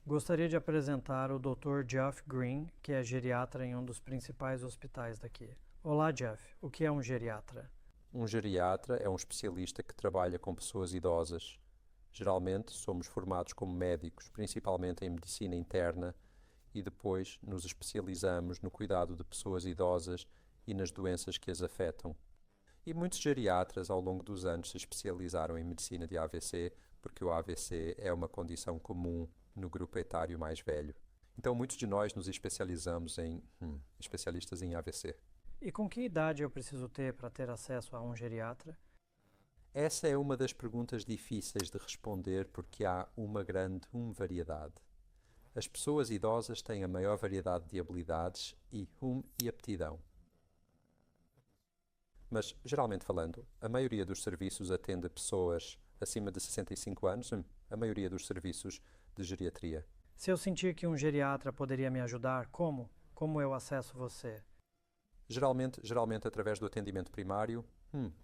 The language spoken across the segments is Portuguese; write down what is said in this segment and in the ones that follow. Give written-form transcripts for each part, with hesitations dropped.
Gostaria de apresentar o Dr. Jeff Green, que é geriatra em um dos principais hospitais daqui. Olá, Jeff. O que é um geriatra? Um geriatra é um especialista que trabalha com pessoas idosas. Geralmente somos formados como médicos, principalmente em medicina interna, e depois nos especializamos no cuidado de pessoas idosas e nas doenças que as afetam. E muitos geriatras ao longo dos anos se especializaram em medicina de AVC, porque o AVC é uma condição comum no grupo etário mais velho. Então muitos de nós nos especializamos em especialistas em AVC. E com que idade eu preciso ter para ter acesso a um geriatra? Essa é uma das perguntas difíceis de responder porque há uma grande variedade. As pessoas idosas têm a maior variedade de habilidades e aptidão. Mas, geralmente falando, a maioria dos serviços atende pessoas acima de 65 anos, a maioria dos serviços de geriatria. Se eu sentir que um geriatra poderia me ajudar, como? Como eu acesso você? Geralmente através do atendimento primário,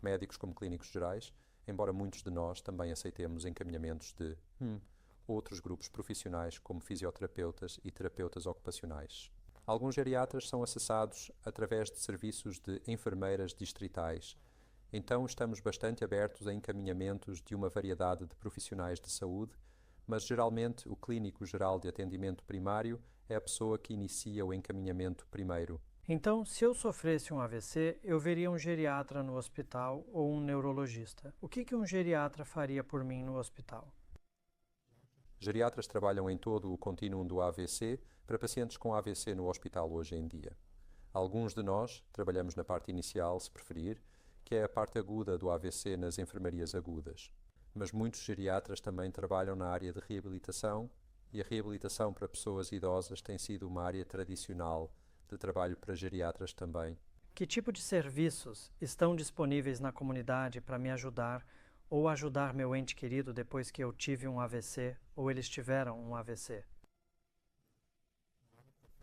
médicos como clínicos gerais, embora muitos de nós também aceitemos encaminhamentos de outros grupos profissionais como fisioterapeutas e terapeutas ocupacionais. Alguns geriatras são acessados através de serviços de enfermeiras distritais. Então estamos bastante abertos a encaminhamentos de uma variedade de profissionais de saúde, mas geralmente o clínico geral de atendimento primário é a pessoa que inicia o encaminhamento primeiro. Então, se eu sofresse um AVC, eu veria um geriatra no hospital ou um neurologista. O que um geriatra faria por mim no hospital? Geriatras trabalham em todo o contínuo do AVC para pacientes com AVC no hospital hoje em dia. Alguns de nós trabalhamos na parte inicial, se preferir, que é a parte aguda do AVC nas enfermarias agudas. Mas muitos geriatras também trabalham na área de reabilitação e a reabilitação para pessoas idosas tem sido uma área tradicional de trabalho para geriatras também. Que tipo de serviços estão disponíveis na comunidade para me ajudar ou ajudar meu ente querido depois que eu tive um AVC ou eles tiveram um AVC?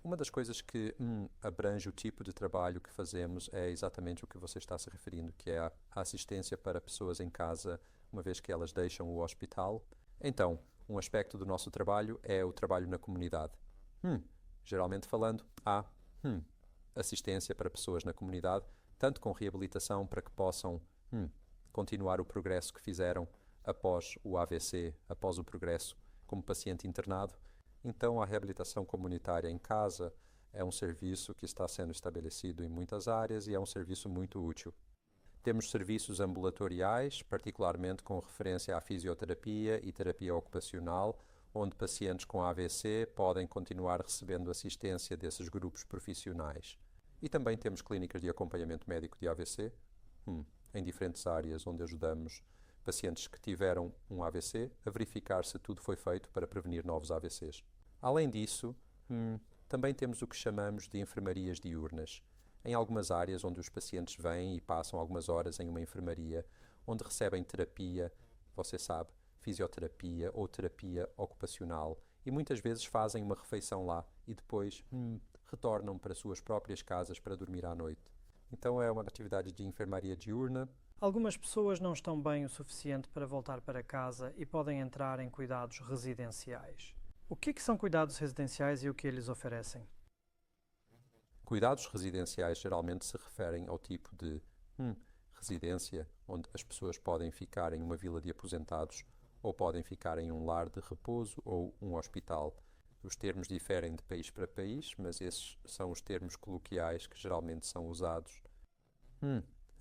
Uma das coisas que abrange o tipo de trabalho que fazemos é exatamente o que você está se referindo, que é a assistência para pessoas em casa, uma vez que elas deixam o hospital. Então, um aspecto do nosso trabalho é o trabalho na comunidade. Geralmente falando, há assistência para pessoas na comunidade, tanto com reabilitação para que possam continuar o progresso que fizeram após o AVC, após o progresso como paciente internado. Então, a reabilitação comunitária em casa é um serviço que está sendo estabelecido em muitas áreas e é um serviço muito útil. Temos serviços ambulatoriais, particularmente com referência à fisioterapia e terapia ocupacional, onde pacientes com AVC podem continuar recebendo assistência desses grupos profissionais. E também temos clínicas de acompanhamento médico de AVC, em diferentes áreas, onde ajudamos pacientes que tiveram um AVC a verificar se tudo foi feito para prevenir novos AVCs. Além disso, também temos o que chamamos de enfermarias diurnas. Em algumas áreas onde os pacientes vêm e passam algumas horas em uma enfermaria, onde recebem terapia, você sabe, fisioterapia ou terapia ocupacional, e muitas vezes fazem uma refeição lá e depois retornam para suas próprias casas para dormir à noite. Então é uma atividade de enfermaria diurna. Algumas pessoas não estão bem o suficiente para voltar para casa e podem entrar em cuidados residenciais. O que são cuidados residenciais e o que eles oferecem? Cuidados residenciais geralmente se referem ao tipo de residência onde as pessoas podem ficar em uma vila de aposentados ou podem ficar em um lar de repouso ou um hospital. Os termos diferem de país para país, mas esses são os termos coloquiais que geralmente são usados.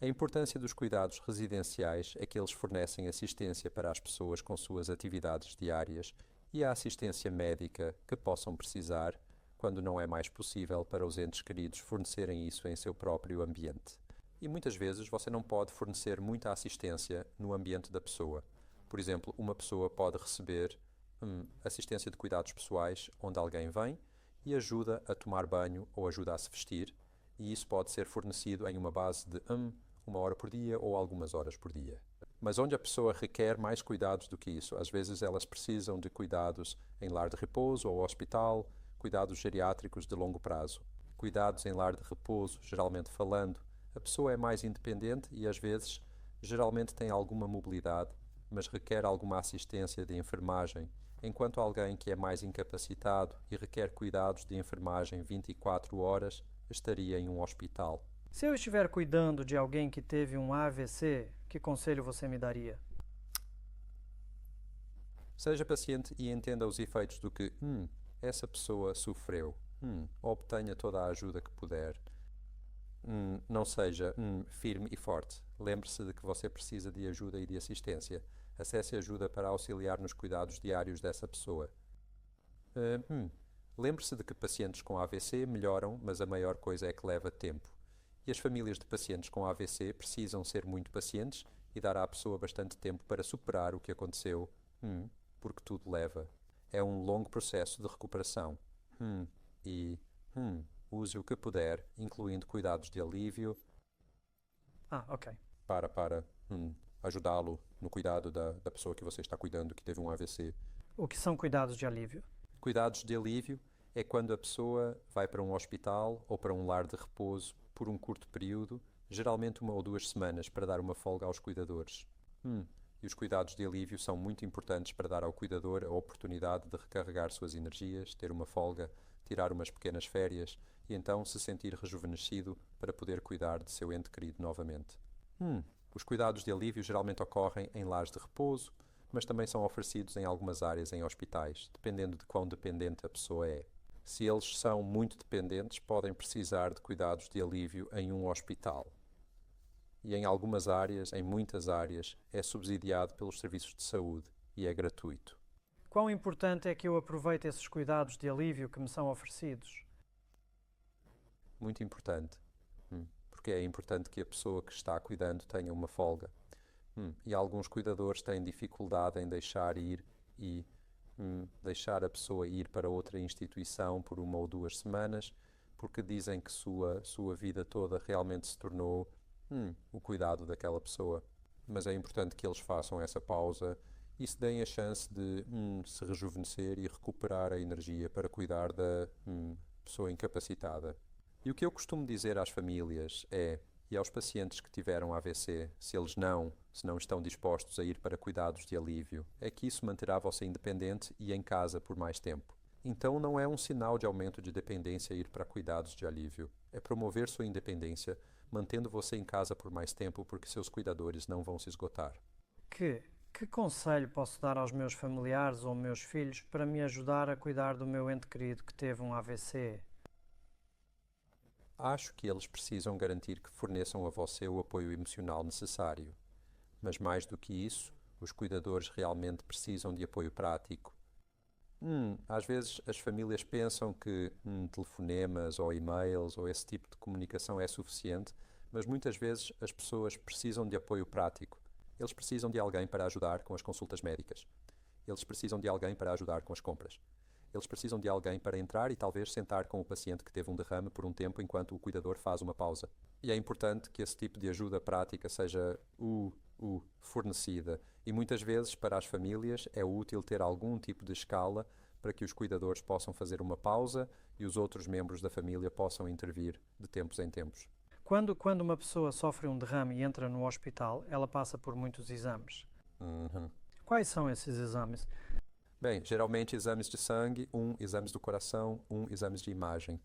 A importância dos cuidados residenciais é que eles fornecem assistência para as pessoas com suas atividades diárias e a assistência médica que possam precisar quando não é mais possível para os entes queridos fornecerem isso em seu próprio ambiente. E muitas vezes você não pode fornecer muita assistência no ambiente da pessoa. Por exemplo, uma pessoa pode receber assistência de cuidados pessoais onde alguém vem e ajuda a tomar banho ou ajuda a se vestir, e isso pode ser fornecido em uma base de 1 hora por dia ou algumas horas por dia. Mas onde a pessoa requer mais cuidados do que isso, às vezes elas precisam de cuidados em lar de repouso ou hospital, cuidados geriátricos de longo prazo. Cuidados em lar de repouso, geralmente falando, a pessoa é mais independente e às vezes, geralmente tem alguma mobilidade, mas requer alguma assistência de enfermagem enquanto alguém que é mais incapacitado e requer cuidados de enfermagem 24 horas estaria em um hospital. Se eu estiver cuidando de alguém que teve um AVC, que conselho você me daria? Seja paciente e entenda os efeitos do que essa pessoa sofreu. Obtenha toda a ajuda que puder. Não seja firme e forte. Lembre-se de que você precisa de ajuda e de assistência. Acesse ajuda para auxiliar nos cuidados diários dessa pessoa. Lembre-se de que pacientes com AVC melhoram, mas a maior coisa é que leva tempo. E as famílias de pacientes com AVC precisam ser muito pacientes e dar à pessoa bastante tempo para superar o que aconteceu, porque tudo leva. É um longo processo de recuperação. Use o que puder, incluindo cuidados de alívio, Ok. para ajudá-lo no cuidado da pessoa que você está cuidando, que teve um AVC. O que são cuidados de alívio? Cuidados de alívio é quando a pessoa vai para um hospital ou para um lar de repouso por um curto período, geralmente 1 ou 2 semanas, para dar uma folga aos cuidadores. E os cuidados de alívio são muito importantes para dar ao cuidador a oportunidade de recarregar suas energias, ter uma folga, tirar umas pequenas férias e então se sentir rejuvenescido para poder cuidar de seu ente querido novamente. Os cuidados de alívio geralmente ocorrem em lares de repouso, mas também são oferecidos em algumas áreas em hospitais, dependendo de quão dependente a pessoa é. Se eles são muito dependentes, podem precisar de cuidados de alívio em um hospital. E em algumas áreas, em muitas áreas, é subsidiado pelos serviços de saúde e é gratuito. Quão importante é que eu aproveite esses cuidados de alívio que me são oferecidos? Muito importante, porque é importante que a pessoa que está cuidando tenha uma folga. E alguns cuidadores têm dificuldade em deixar ir e deixar a pessoa ir para outra instituição por 1 ou 2 semanas, porque dizem que sua vida toda realmente se tornou o cuidado daquela pessoa. Mas é importante que eles façam essa pausa e se deem a chance de se rejuvenescer e recuperar a energia para cuidar da pessoa incapacitada. E o que eu costumo dizer às famílias e aos pacientes que tiveram AVC, se não estão dispostos a ir para cuidados de alívio, é que isso manterá você independente e em casa por mais tempo. Então não é um sinal de aumento de dependência ir para cuidados de alívio. É promover sua independência, mantendo você em casa por mais tempo porque seus cuidadores não vão se esgotar. Que conselho posso dar aos meus familiares ou meus filhos para me ajudar a cuidar do meu ente querido que teve um AVC? Acho que eles precisam garantir que forneçam a você o apoio emocional necessário. Mas mais do que isso, os cuidadores realmente precisam de apoio prático. Às vezes as famílias pensam que telefonemas ou e-mails ou esse tipo de comunicação é suficiente, mas muitas vezes as pessoas precisam de apoio prático. Eles precisam de alguém para ajudar com as consultas médicas. Eles precisam de alguém para ajudar com as compras. Eles precisam de alguém para entrar e talvez sentar com o paciente que teve um derrame por um tempo enquanto o cuidador faz uma pausa. E é importante que esse tipo de ajuda prática seja fornecida. E muitas vezes, para as famílias, é útil ter algum tipo de escala para que os cuidadores possam fazer uma pausa e os outros membros da família possam intervir de tempos em tempos. Quando uma pessoa sofre um derrame e entra no hospital, ela passa por muitos exames. Quais são esses exames? Bem, geralmente exames de sangue, exames do coração, exames de imagem.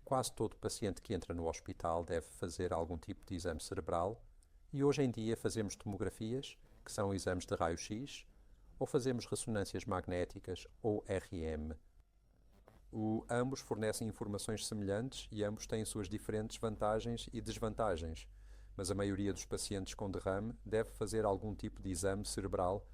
Quase todo paciente que entra no hospital deve fazer algum tipo de exame cerebral e hoje em dia fazemos tomografias, que são exames de raio-x, ou fazemos ressonâncias magnéticas ou RM. Ambos fornecem informações semelhantes e ambos têm suas diferentes vantagens e desvantagens, mas a maioria dos pacientes com derrame deve fazer algum tipo de exame cerebral.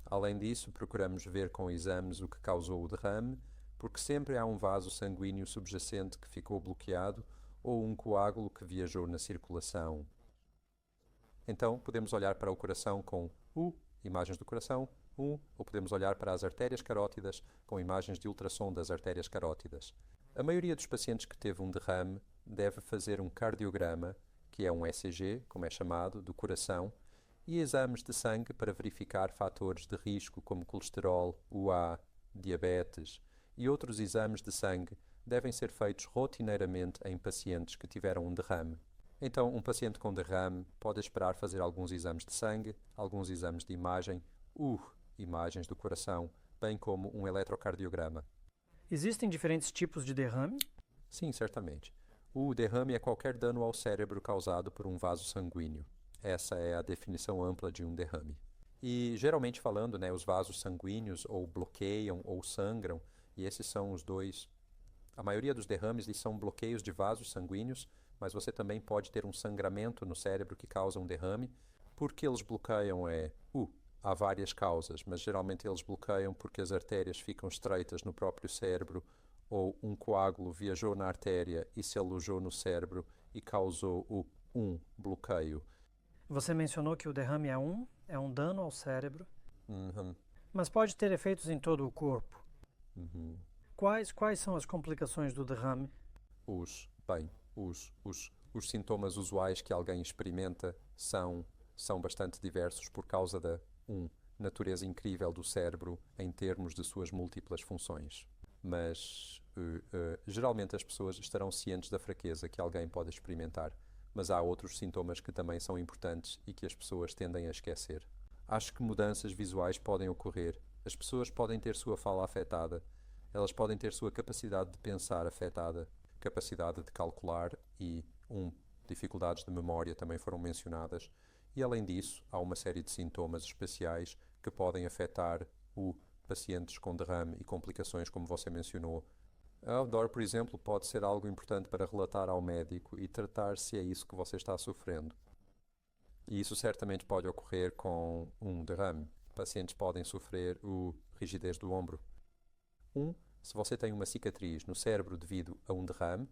Além disso, procuramos ver com exames o que causou o derrame, porque sempre há um vaso sanguíneo subjacente que ficou bloqueado ou um coágulo que viajou na circulação. Então, podemos olhar para o coração com imagens do coração, ou podemos olhar para as artérias carótidas com imagens de ultrassom das artérias carótidas. A maioria dos pacientes que teve um derrame deve fazer um cardiograma, que é um ECG, como é chamado, do coração, e exames de sangue para verificar fatores de risco como colesterol, UA, diabetes e outros exames de sangue devem ser feitos rotineiramente em pacientes que tiveram um derrame. Então, um paciente com derrame pode esperar fazer alguns exames de sangue, alguns exames de imagem, imagens do coração, bem como um eletrocardiograma. Existem diferentes tipos de derrame? Sim, certamente. O derrame é qualquer dano ao cérebro causado por um vaso sanguíneo. Essa é a definição ampla de um derrame. E, geralmente falando, os vasos sanguíneos ou bloqueiam ou sangram, e esses são os dois. A maioria dos derrames são bloqueios de vasos sanguíneos, mas você também pode ter um sangramento no cérebro que causa um derrame. Por que eles bloqueiam há várias causas, mas geralmente eles bloqueiam porque as artérias ficam estreitas no próprio cérebro ou um coágulo viajou na artéria e se alojou no cérebro e causou um bloqueio. Você mencionou que o derrame é um dano ao cérebro, Uhum. mas pode ter efeitos em todo o corpo. Uhum. Quais são as complicações do derrame? Os sintomas usuais que alguém experimenta são bastante diversos por causa da natureza incrível do cérebro em termos de suas múltiplas funções. Mas geralmente as pessoas estarão cientes da fraqueza que alguém pode experimentar, mas há outros sintomas que também são importantes e que as pessoas tendem a esquecer. Acho que mudanças visuais podem ocorrer, as pessoas podem ter sua fala afetada, elas podem ter sua capacidade de pensar afetada, capacidade de calcular e dificuldades de memória também foram mencionadas. E além disso, há uma série de sintomas especiais que podem afetar pacientes com derrame e complicações, como você mencionou. A outdoor, por exemplo, pode ser algo importante para relatar ao médico e tratar se é isso que você está sofrendo. E isso certamente pode ocorrer com um derrame. Pacientes podem sofrer rigidez do ombro. Se você tem uma cicatriz no cérebro devido a um derrame,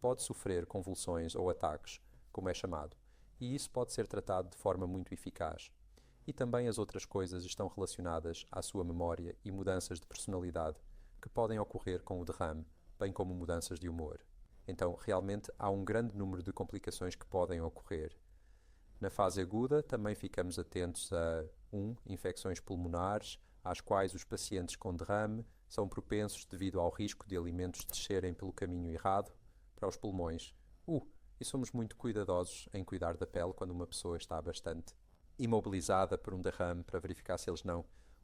pode sofrer convulsões ou ataques, como é chamado, e isso pode ser tratado de forma muito eficaz. E também as outras coisas estão relacionadas à sua memória e mudanças de personalidade que podem ocorrer com o derrame, bem como mudanças de humor. Então, realmente, há um grande número de complicações que podem ocorrer. Na fase aguda, também ficamos atentos a infecções pulmonares, às quais os pacientes com derrame são propensos devido ao risco de alimentos descerem pelo caminho errado para os pulmões. E somos muito cuidadosos em cuidar da pele quando uma pessoa está bastante imobilizada por um derrame para verificar se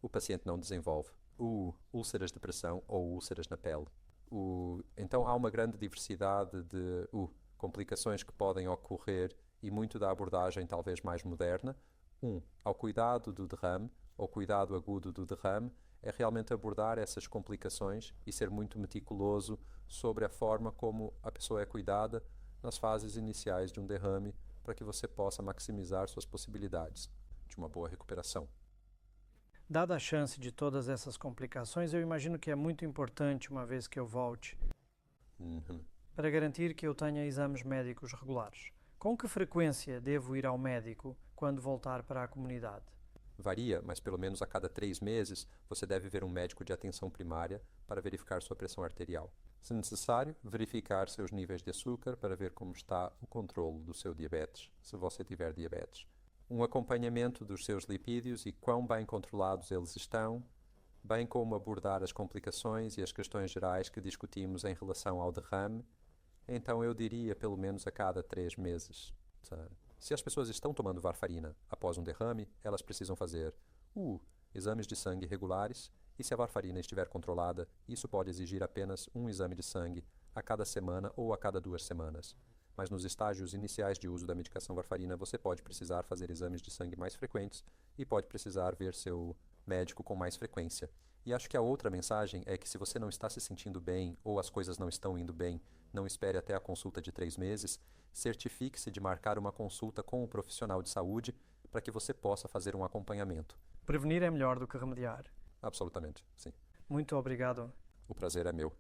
o paciente não desenvolve úlceras de pressão ou úlceras na pele. Então há uma grande diversidade de complicações que podem ocorrer e muito da abordagem talvez mais moderna. Ao cuidado do derrame, ou cuidado agudo do derrame, é realmente abordar essas complicações e ser muito meticuloso sobre a forma como a pessoa é cuidada nas fases iniciais de um derrame para que você possa maximizar suas possibilidades de uma boa recuperação. Dada a chance de todas essas complicações, eu imagino que é muito importante, uma vez que eu volte, para garantir que eu tenha exames médicos regulares. Com que frequência devo ir ao médico quando voltar para a comunidade? Varia, mas pelo menos a cada 3 meses você deve ver um médico de atenção primária para verificar sua pressão arterial. Se necessário, verificar seus níveis de açúcar para ver como está o controle do seu diabetes, se você tiver diabetes. Um acompanhamento dos seus lipídios e quão bem controlados eles estão, bem como abordar as complicações e as questões gerais que discutimos em relação ao derrame. Então eu diria pelo menos a cada 3 meses. Se as pessoas estão tomando varfarina após um derrame, elas precisam fazer exames de sangue regulares, e se a varfarina estiver controlada, isso pode exigir apenas um exame de sangue a cada semana ou a cada 2 semanas. Mas nos estágios iniciais de uso da medicação varfarina, você pode precisar fazer exames de sangue mais frequentes e pode precisar ver seu médico com mais frequência. E acho que a outra mensagem é que se você não está se sentindo bem ou as coisas não estão indo bem, não espere até a consulta de 3 meses, certifique-se de marcar uma consulta com um profissional de saúde para que você possa fazer um acompanhamento. Prevenir é melhor do que remediar. Absolutamente, sim. Muito obrigado. O prazer é meu.